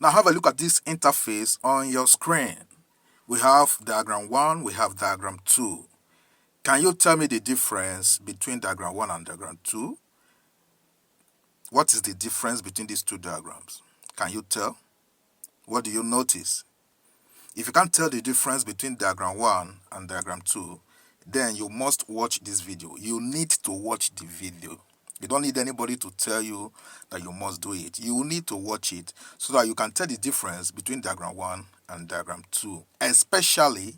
Now have a look at this interface on your screen. We have diagram 1, we have diagram 2. Can you tell me the difference between diagram 1 and diagram 2? What is the difference between these two diagrams? Can you tell? What do you notice? If you can't tell the difference between diagram 1 and diagram 2, then you must watch this video. You need to watch the video. You don't need anybody to tell you that you must do it. You need to watch it so that you can tell the difference between diagram 1 and diagram 2, especially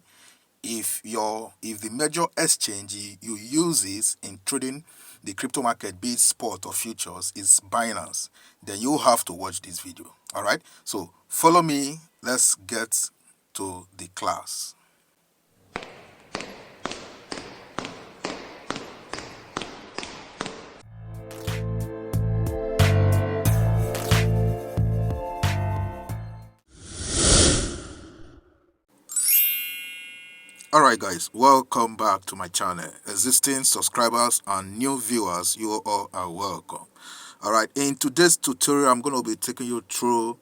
if the major exchange you use is in trading the crypto market, be it spot or futures, is Binance, then you have to watch this video. All right, so follow me. Let's get to the class. Alright guys, welcome back to my channel. Existing subscribers and new viewers, you all are welcome. Alright, in today's tutorial, I'm going to be taking you through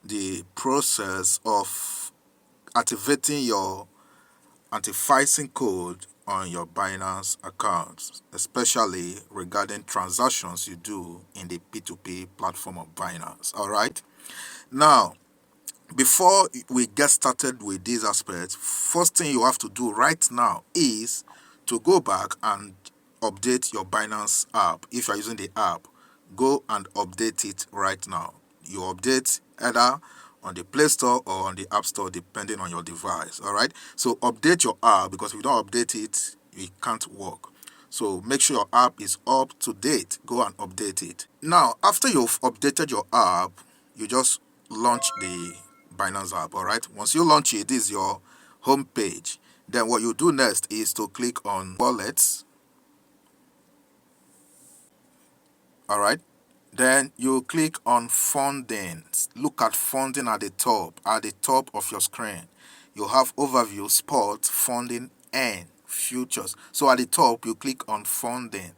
the process of activating your anti-phishing code on your Binance accounts, especially regarding transactions you do in the P2P platform of Binance. Alright, now before we get started with these aspects, first thing you have to do right now is to go back and update your Binance app. If you're using the app, go and update it right now. You update either on the Play Store or on the App Store, depending on your device. All right, so update your app, because if you don't update it, it can't work. So make sure your app is up to date. Go and update it. Now, after you've updated your app, you just launch the Binance app. All right, once you launch it, this is your home page. Then what you do next is to click on wallets. All right, then you click on funding. Look at funding at the top of your screen. You have overview, spot, funding, and futures. So at the top you click on funding.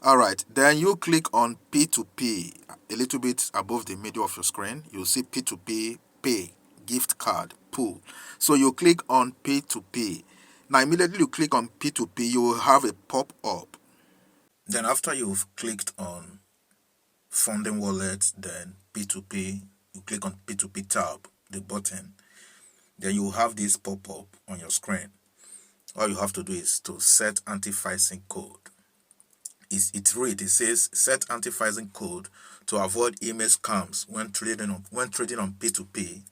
Alright, then you click on P2P a little bit above the middle of your screen. You'll see P2P, pay, gift card, pool. So you click on P2P. Now immediately you click on P2P, you will have a pop-up. Then after you've clicked on funding wallet, then P2P, you click on P2P tab, the button. Then you will have this pop-up on your screen. All you have to do is to set anti-phishing code. It says set anti-phishing code to avoid email scams when trading on P2P.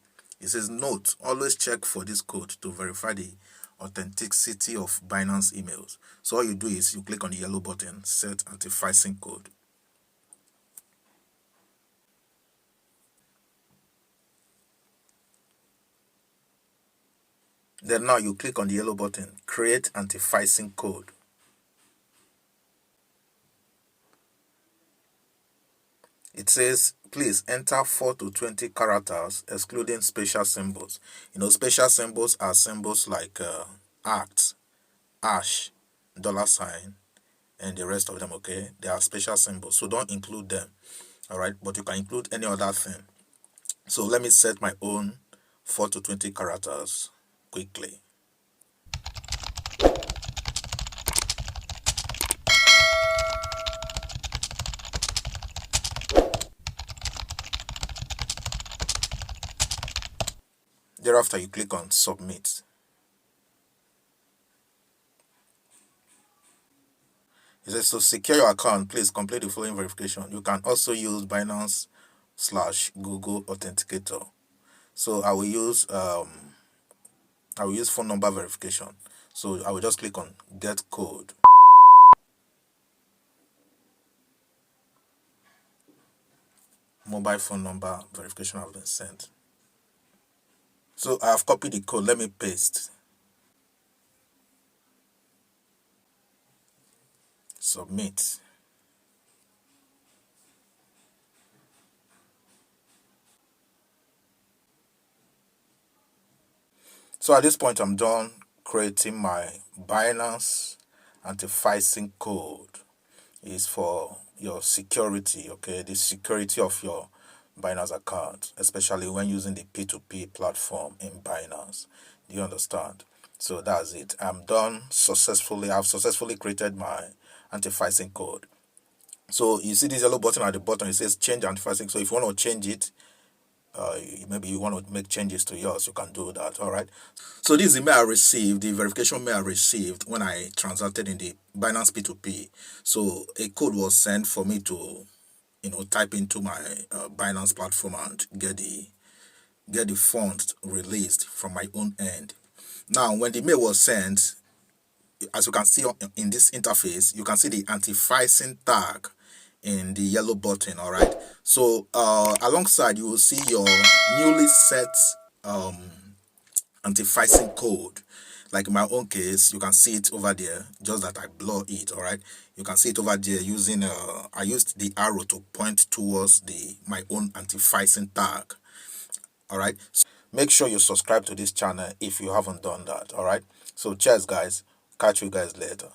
It says note, always check for this code to verify the authenticity of Binance emails. So all you do is you click on the yellow button, set anti-phishing code. Then now you click on the yellow button, create anti-phishing code. It says, please enter 4 to 20 characters, excluding special symbols. You know, special symbols are symbols like @ hash, $, and the rest of them, okay? They are special symbols, so don't include them, all right? But you can include any other thing. So let me set my own 4 to 20 characters quickly. Thereafter, you click on submit. It says to secure your account, please complete the following verification. You can also use Binance/Google Authenticator. So I will use phone number verification. So I will just click on get code. Mobile phone number verification has been sent. So I have copied the code. Let me paste. Submit. So at this point, I'm done creating my Binance anti-phishing code. is for your security, okay? The security of your Binance account, especially when using the P2P platform in Binance. Do you understand? So that's it. I'm done successfully. I've successfully created my anti-phishing code. So you see this yellow button at the bottom, it says change anti-phishing. So if you want to change it, maybe you want to make changes to yours, you can do that. All right. So this is the mail I received, the verification mail I received when I transacted in the Binance P2P. So a code was sent for me to, type into my Binance platform and get the funds released from my own end. Now, when the mail was sent, as you can see in this interface, you can see the anti-phishing tag in the yellow button. All right. So alongside, you will see your newly set um, anti-phishing code. Like in my own case, you can see it over there, just that I blur it. All right, you can see it over there using I used the arrow to point towards my own anti-phishing tag. All right, make sure you subscribe to this channel if you haven't done that. All right, so cheers guys, catch you guys later.